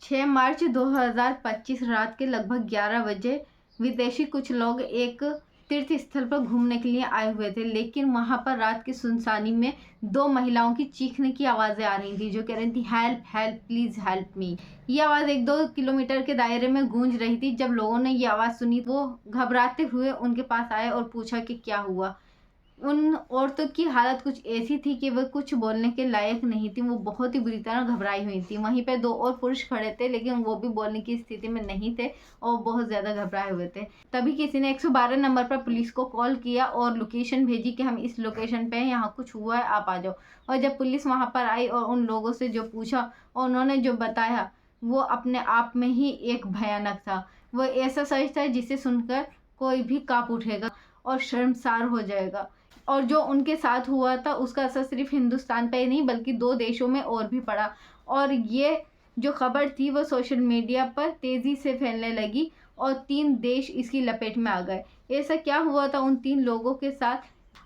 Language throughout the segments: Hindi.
6 मार्च 2025 रात के लगभग 11 बजे विदेशी कुछ लोग एक तीर्थ स्थल पर घूमने के लिए आए हुए थे, लेकिन वहां पर रात की सुनसानी में दो महिलाओं की चीखने की आवाज़ें आ रही थी, जो कह रही थी help help please help me. ये आवाज़ 1-2 किलोमीटर के दायरे में गूंज रही थी। जब लोगों ने ये आवाज़ सुनी, वो घबराते हुए उनके पास आए और पूछा कि क्या हुआ। उन औरतों की हालत कुछ ऐसी थी कि वह कुछ बोलने के लायक नहीं थी। वो बहुत ही बुरी तरह घबराई हुई थी। वहीं पे 2 और पुरुष खड़े थे, लेकिन वो भी बोलने की स्थिति में नहीं थे और बहुत ज़्यादा घबराए हुए थे। तभी किसी ने 112 नंबर पर पुलिस को कॉल किया और लोकेशन भेजी कि हम इस लोकेशन पे हैं, यहाँ कुछ हुआ है, आप आ जाओ। और जब पुलिस वहाँ पर आई और उन लोगों से जो पूछा और उन्होंने जो बताया, वो अपने आप में ही एक भयानक था। वो ऐसा सच था जिसे सुनकर कोई भी काँप उठेगा और शर्मसार हो जाएगा। और जो उनके साथ हुआ था उसका असर सिर्फ हिंदुस्तान पे ही नहीं बल्कि 2 देशों में और भी पड़ा। और ये जो खबर थी वो सोशल मीडिया पर तेज़ी से फैलने लगी और 3 देश इसकी लपेट में आ गए। ऐसा क्या हुआ था उन 3 लोगों के साथ,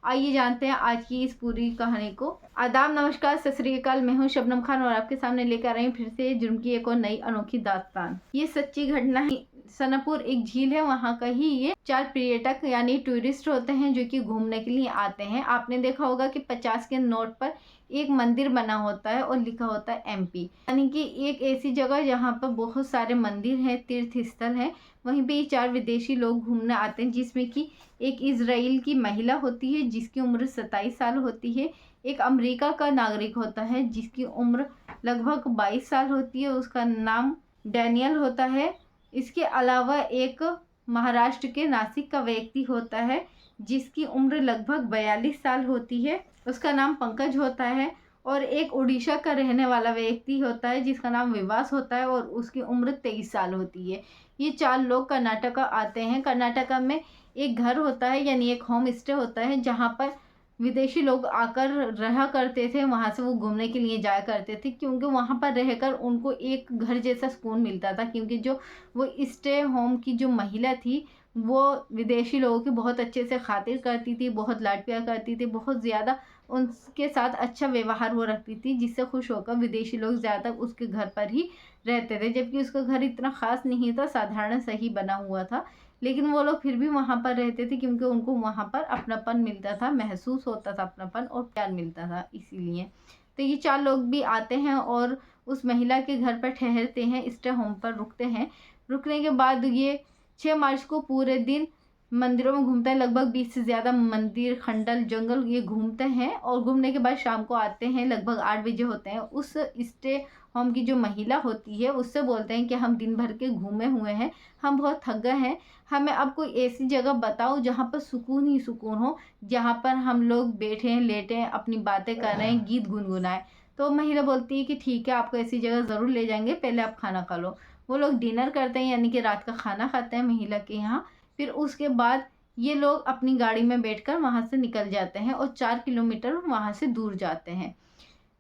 आइए जानते हैं आज की इस पूरी कहानी को। आदाब, नमस्कार, सत श्री अकाल। मैं हूँ शबनम खान और आपके सामने लेकर आई हूँ फिर से जुर्म की एक और नई अनोखी दास्तान। ये सच्ची घटना है। सनापुर एक झील है, वहाँ का ही ये 4 पर्यटक यानी टूरिस्ट होते हैं जो कि घूमने के लिए आते हैं। आपने देखा होगा कि 50 के नोट पर एक मंदिर बना होता है और लिखा होता है एमपी, यानी कि एक ऐसी जगह जहाँ पर बहुत सारे मंदिर हैं, तीर्थ स्थल है। वहीं पे ये 4 विदेशी लोग घूमने आते हैं, जिसमें कि एक इजराइल की महिला होती है जिसकी उम्र 27 साल होती है। एक अमेरिका का नागरिक होता है जिसकी उम्र लगभग 22 साल होती है, उसका नाम डैनियल होता है। इसके अलावा एक महाराष्ट्र के नासिक का व्यक्ति होता है जिसकी उम्र लगभग 42 साल होती है, उसका नाम पंकज होता है। और एक उड़ीसा का रहने वाला व्यक्ति होता है जिसका नाम विवास होता है और उसकी उम्र 23 साल होती है। ये 4 लोग कर्नाटका आते हैं। कर्नाटका में एक घर होता है यानी एक होम स्टे होता है जहाँ पर विदेशी लोग आकर रहा करते थे। वहाँ से वो घूमने के लिए जाया करते थे क्योंकि वहाँ पर रहकर उनको एक घर जैसा सुकून मिलता था, क्योंकि जो वो स्टे होम की जो महिला थी वो विदेशी लोगों की बहुत अच्छे से खातिर करती थी, बहुत लाड प्यार करती थी, बहुत ज़्यादा उनके साथ अच्छा व्यवहार वो रखती थी, जिससे खुश होकर विदेशी लोग ज़्यादातर उसके घर पर ही रहते थे। जबकि उसका घर इतना ख़ास नहीं था, साधारण सही बना हुआ था, लेकिन वो लोग फिर भी वहाँ पर रहते थे क्योंकि उनको वहाँ पर अपनापन मिलता था, महसूस होता था अपनापन और प्यार मिलता था इसीलिए। तो ये 4 लोग भी आते हैं और उस महिला के घर पर ठहरते हैं, स्टे होम पर रुकते हैं। रुकने के बाद ये 6 मार्च को पूरे दिन मंदिरों में घूमते हैं। लगभग 20 से ज़्यादा मंदिर, खंडल, जंगल ये घूमते हैं और घूमने के बाद शाम को आते हैं, लगभग 8 बजे होते हैं। उस स्टे होम की जो महिला होती है उससे बोलते हैं कि हम दिन भर के घूमे हुए हैं, हम बहुत थक गए हैं, हमें अब कोई ऐसी जगह बताओ जहाँ पर सुकून ही सुकून हो, जहाँ पर हम लोग बैठें, लेटें, अपनी बातें करें, गीत गुनगुनाएं। तो महिला बोलती है कि ठीक है, आपको ऐसी जगह ज़रूर ले जाएंगे, पहले आप खाना खा लो। वो लोग डिनर करते हैं यानी कि रात का खाना खाते हैं महिला के यहाँ। फिर उसके बाद ये लोग अपनी गाड़ी में बैठकर वहाँ से निकल जाते हैं और 4 किलोमीटर वहाँ से दूर जाते हैं।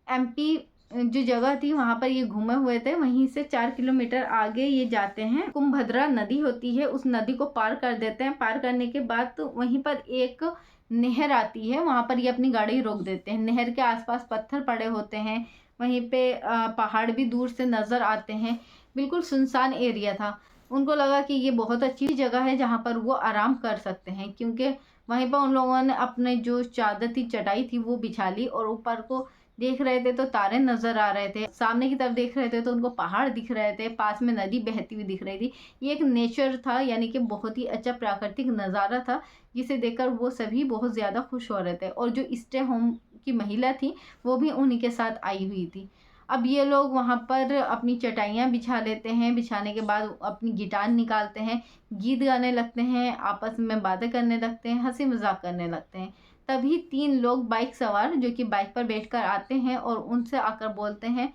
एमपी जो जगह थी वहाँ पर ये घूमे हुए थे, वहीं से 4 किलोमीटर आगे ये जाते हैं। कुंभद्रा नदी होती है, उस नदी को पार कर देते हैं। पार करने के बाद तो वहीं पर एक नहर आती है, वहाँ पर ये अपनी गाड़ी रोक देते हैं। नहर के आसपास पत्थर पड़े होते हैं, वहीं पे पहाड़ भी दूर से नज़र आते हैं। बिल्कुल सुनसान एरिया था। उनको लगा कि ये बहुत अच्छी जगह है जहाँ पर वो आराम कर सकते हैं, क्योंकि वहीं पर उन लोगों ने अपने जो चादर थी, चटाई थी, वो बिछा ली और ऊपर को देख रहे थे तो तारे नजर आ रहे थे, सामने की तरफ देख रहे थे तो उनको पहाड़ दिख रहे थे, पास में नदी बहती हुई दिख रही थी। ये एक नेचर था, यानी कि बहुत ही अच्छा प्राकृतिक नज़ारा था जिसे देखकर वो सभी बहुत ज़्यादा खुश हो रहे थे। और जो स्टे होम की महिला थी वो भी उन्हीं के साथ आई हुई थी। अब ये लोग वहाँ पर अपनी चटाइयाँ बिछा लेते हैं। बिछाने के बाद अपनी गिटार निकालते हैं, गीत गाने लगते हैं, आपस में बातें करने लगते हैं, हंसी मजाक करने लगते हैं। तभी 3 लोग बाइक सवार जो कि बाइक पर बैठकर आते हैं और उनसे आकर बोलते हैं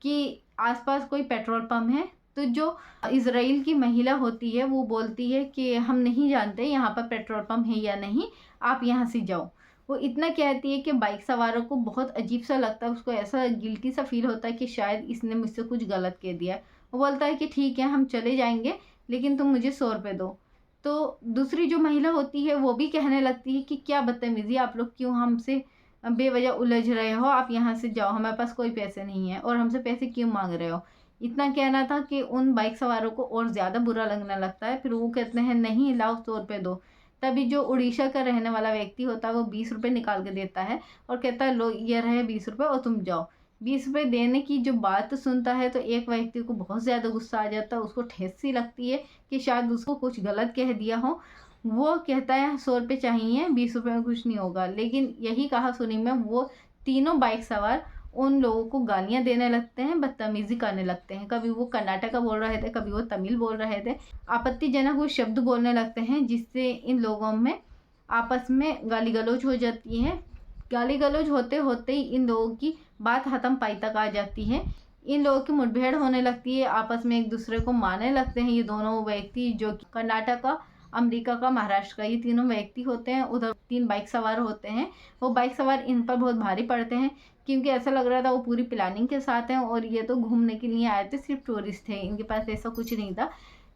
कि आसपास कोई पेट्रोल पंप है। तो जो इजराइल की महिला होती है वो बोलती है कि हम नहीं जानते यहाँ पर पेट्रोल पंप है या नहीं, आप यहाँ से जाओ। वो इतना कहती है कि बाइक सवारों को बहुत अजीब सा लगता है, उसको ऐसा गिल्टी सा फील होता है कि शायद इसने मुझसे कुछ गलत कह दिया है। वो बोलता है कि ठीक है, हम चले जाएंगे, लेकिन तुम मुझे 100 रुपये दो। तो दूसरी जो महिला होती है वो भी कहने लगती है कि क्या बदतमीजी, आप लोग क्यों हमसे बेवजह उलझ रहे हो, आप यहाँ से जाओ, हमारे पास कोई पैसे नहीं है और हमसे पैसे क्यों मांग रहे हो। इतना कहना था कि उन बाइक सवारों को और ज़्यादा बुरा लगने लगता है। फिर वो कहते हैं नहीं लाओ 100 रुपये दो। तभी जो उड़ीसा का रहने वाला व्यक्ति होता है वो 20 रुपये निकाल के देता है और कहता है लो ये रहे 20 रुपये और तुम जाओ। 20 रुपये देने की जो बात सुनता है तो एक व्यक्ति को बहुत ज़्यादा गुस्सा आ जाता है, उसको ठेस सी लगती है कि शायद उसको कुछ गलत कह दिया हो। वो कहता है 100 रुपये चाहिए, 20 रुपये में कुछ नहीं होगा। लेकिन यही कहा सुनी में वो तीनों बाइक सवार उन लोगों को गालियाँ देने लगते हैं, बदतमीज़ी करने लगते हैं। कभी वो कर्नाटका बोल रहे थे, कभी वो तमिल बोल रहे थे। आपत्तिजनक वो शब्द बोलने लगते हैं जिससे इन लोगों में आपस में गाली गलौज हो जाती है। गाली गलौज होते होते ही इन लोगों की बात हथम पाई तक आ जाती है। इन लोगों की मुठभेड़ होने लगती है, आपस में एक दूसरे को मारने लगते हैं। ये दोनों व्यक्ति जो कि कर्नाटका, अमेरिका का, महाराष्ट्र का, ये तीनों व्यक्ति होते हैं। उधर 3 बाइक सवार होते हैं। वो बाइक सवार इन पर बहुत भारी पड़ते हैं क्योंकि ऐसा लग रहा था वो पूरी प्लानिंग के साथ हैं और ये तो घूमने के लिए आए थे, सिर्फ टूरिस्ट थे, इनके पास ऐसा कुछ नहीं था।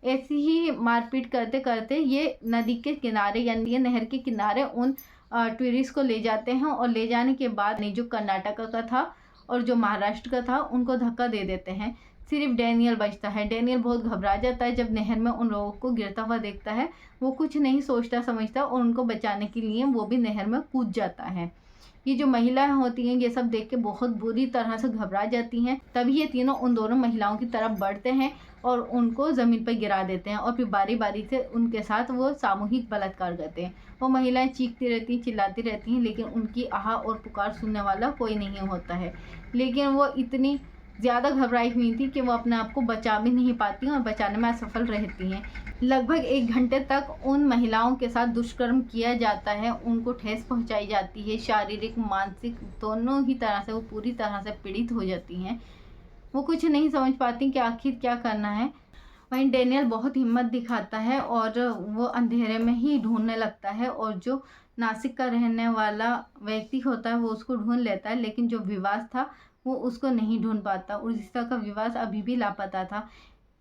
ऐसी ही मारपीट करते करते ये नदी के किनारे यानी ये नहर के किनारे उन टूरिस्ट को ले जाते हैं और ले जाने के बाद जो कर्नाटका का था और जो महाराष्ट्र का था उनको धक्का दे देते हैं। सिर्फ डैनियल बचता है। डैनियल बहुत घबरा जाता है जब नहर में उन लोगों को गिरता हुआ देखता है। वो कुछ नहीं सोचता समझता और उनको बचाने के लिए वो भी नहर में कूद जाता है। ये जो महिलाएं होती हैं ये सब देख के बहुत बुरी तरह से घबरा जाती हैं। तभी ये तीनों उन दोनों महिलाओं की तरफ बढ़ते हैं और उनको ज़मीन पर गिरा देते हैं और फिर बारी बारी से उनके साथ वो सामूहिक बलात्कार करते हैं। वो महिलाएं चीखती रहती हैं, चिल्लाती रहती हैं, लेकिन उनकी आह और पुकार सुनने वाला कोई नहीं होता है। लेकिन वो इतनी ज़्यादा घबराई हुई थी कि वो अपने आप को बचा भी नहीं पाती और बचाने में असफल रहती हैं। लगभग 1 घंटे तक उन महिलाओं के साथ दुष्कर्म किया जाता है, उनको ठेस पहुंचाई जाती है, शारीरिक मानसिक दोनों ही तरह से वो पूरी तरह से पीड़ित हो जाती हैं। वो कुछ नहीं समझ पाती कि आखिर क्या करना है। वहीं डैनियल बहुत हिम्मत दिखाता है और वो अंधेरे में ही ढूंढने लगता है और जो नासिक का रहने वाला व्यक्ति होता है वो उसको ढूंढ लेता है, लेकिन जो विवास था वो उसको नहीं ढूंढ पाता। उड़ीसा का विवास अभी भी लापता था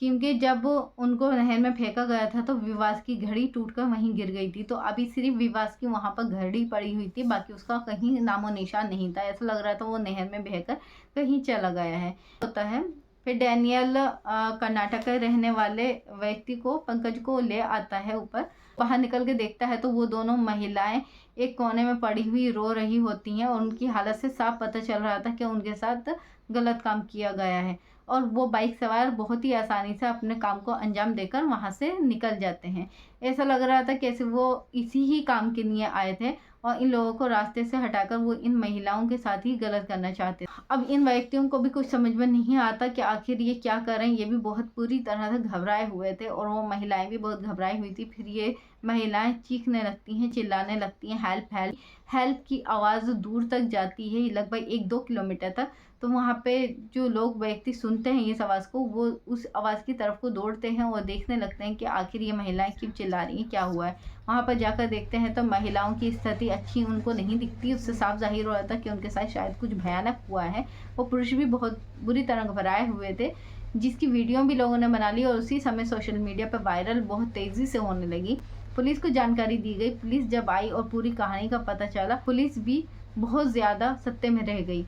क्योंकि जब उनको नहर में फेंका गया था तो विवास की घड़ी टूटकर वहीं गिर गई थी। तो अभी सिर्फ विवास की वहाँ पर घड़ी पड़ी हुई थी, बाकी उसका कहीं नामो निशान नहीं था। ऐसा लग रहा था वो नहर में बहकर कहीं चला गया है होता है। फिर डैनियल कर्नाटक के रहने वाले व्यक्ति को, पंकज को ले आता है ऊपर। बाहर निकल के देखता है तो वो दोनों महिलाएं एक कोने में पड़ी हुई रो रही होती हैं और उनकी हालत से साफ पता चल रहा था कि उनके साथ गलत काम किया गया है। और वो बाइक सवार बहुत ही आसानी से अपने काम को अंजाम देकर वहाँ से निकल जाते हैं। ऐसा लग रहा था कैसे वो इसी ही काम के लिए आए थे और इन लोगों को रास्ते से हटाकर वो इन महिलाओं के साथ ही गलत करना चाहते थे। अब इन व्यक्तियों को भी कुछ समझ में नहीं आता कि आखिर ये क्या करें। ये भी बहुत बुरी तरह से घबराए हुए थे और वो महिलाएं भी बहुत घबराई हुई थी। फिर ये महिलाएं चीखने लगती हैं, चिल्लाने लगती हैं, हेल्प हेल्प। हेल्प की आवाज़ दूर तक जाती है, लगभग 1-2 किलोमीटर तक। तो वहाँ पे जो लोग व्यक्ति सुनते हैं इस आवाज़ को, वो उस आवाज़ की तरफ को दौड़ते हैं और देखने लगते हैं कि आखिर ये महिलाएं क्यों चिल्ला रही हैं, क्या हुआ है। वहाँ पर जाकर देखते हैं तो महिलाओं की स्थिति अच्छी उनको नहीं दिखती। उससे साफ जाहिर हो रहा था कि उनके साथ शायद कुछ भयानक हुआ है। वो पुरुष भी बहुत बुरी तरह घबराए हुए थे, जिसकी वीडियो भी लोगों ने बना ली और उसी समय सोशल मीडिया पर वायरल बहुत तेज़ी से होने लगी। पुलिस को जानकारी दी गई। पुलिस जब आई और पूरी कहानी का पता चला, पुलिस भी बहुत ज़्यादा सत्ते में रह गई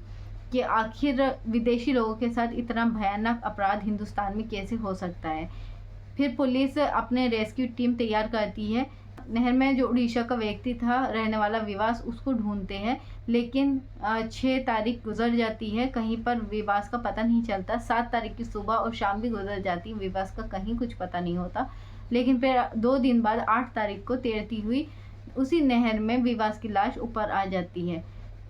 कि आखिर विदेशी लोगों के साथ इतना भयानक अपराध हिंदुस्तान में कैसे हो सकता है। फिर पुलिस अपने रेस्क्यू टीम तैयार करती है। नहर में जो उड़ीसा का व्यक्ति था रहने वाला विवास, उसको ढूंढते हैं, लेकिन 6 तारीख गुजर जाती है, कहीं पर विवास का पता नहीं चलता। 7 तारीख की सुबह और शाम भी गुजर जाती है, विवास का कहीं कुछ पता नहीं होता। लेकिन फिर 2 दिन बाद 8 तारीख को तैरती हुई उसी नहर में विवास की लाश ऊपर आ जाती है।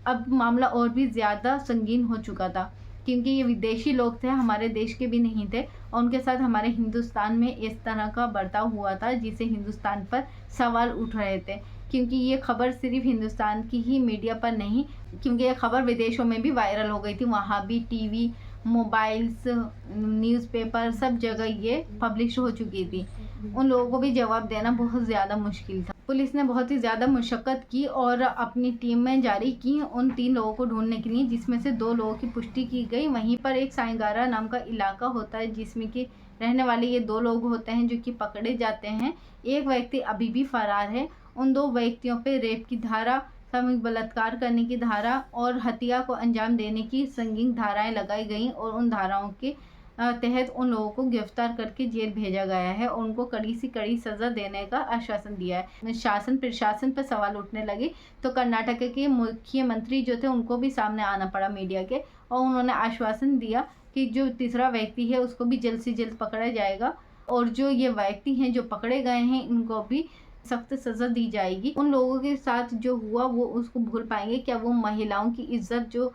अब मामला और भी ज़्यादा संगीन हो चुका था क्योंकि ये विदेशी लोग थे, हमारे देश के भी नहीं थे और उनके साथ हमारे हिंदुस्तान में इस तरह का बर्ताव हुआ था जिससे हिंदुस्तान पर सवाल उठ रहे थे। क्योंकि ये खबर सिर्फ हिंदुस्तान की ही मीडिया पर नहीं, क्योंकि ये खबर विदेशों में भी वायरल हो गई थी। वहाँ भी टीवी, मोबाइल्स, न्यूज़पेपर, सब जगह ये पब्लिश हो चुकी थी। उन लोगों को भी जवाब देना बहुत ज़्यादा मुश्किल था। पुलिस ने बहुत ही ज़्यादा मशक्क़त की और अपनी टीम में जारी की उन 3 लोगों को ढूंढने के लिए, जिसमें से 2 लोगों की पुष्टि की गई। वहीं पर एक सायंगारा नाम का इलाका होता है जिसमें कि रहने वाले ये 2 लोग होते हैं जो कि पकड़े जाते हैं। एक व्यक्ति अभी भी फरार है। उन 2 व्यक्तियों पे रेप की धारा, सामूहिक बलात्कार करने की धारा और हत्या को अंजाम देने की संगीन धाराएं लगाई गई और उन धाराओं के तहत उन लोगों को गिरफ्तार करके जेल भेजा गया है और उनको कड़ी से कड़ी सज़ा देने का आश्वासन दिया है। शासन प्रशासन पर सवाल उठने लगे तो कर्नाटक के मुख्यमंत्री जो थे उनको भी सामने आना पड़ा मीडिया के, और उन्होंने आश्वासन दिया कि जो तीसरा व्यक्ति है उसको भी जल्द से जल्द पकड़ा जाएगा और जो ये व्यक्ति हैं जो पकड़े गए हैं इनको भी सख्त सज़ा दी जाएगी। उन लोगों के साथ जो हुआ वो उसको भूल पाएंगे क्या? वो महिलाओं की इज्जत जो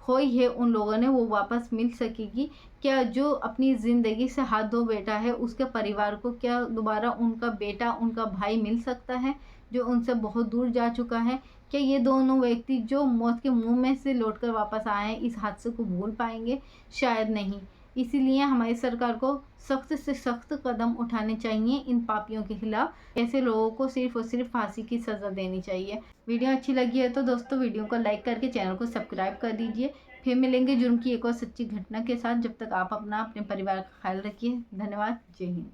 खोई है उन लोगों ने वो वापस मिल सकेगी क्या? जो अपनी ज़िंदगी से हाथ धो बैठा है उसके परिवार को क्या दोबारा उनका बेटा उनका भाई मिल सकता है जो उनसे बहुत दूर जा चुका है? क्या ये दोनों व्यक्ति जो मौत के मुंह में से लौटकर वापस आए हैं इस हादसे को भूल पाएंगे? शायद नहीं। इसीलिए हमारी सरकार को सख्त से सख्त कदम उठाने चाहिए इन पापियों के खिलाफ। ऐसे लोगों को सिर्फ और सिर्फ फांसी की सज़ा देनी चाहिए। वीडियो अच्छी लगी है तो दोस्तों वीडियो को लाइक करके चैनल को सब्सक्राइब कर दीजिए। फिर मिलेंगे जुर्म की एक और सच्ची घटना के साथ। जब तक आप अपना अपने परिवार का ख्याल रखिए। धन्यवाद। जय हिंद।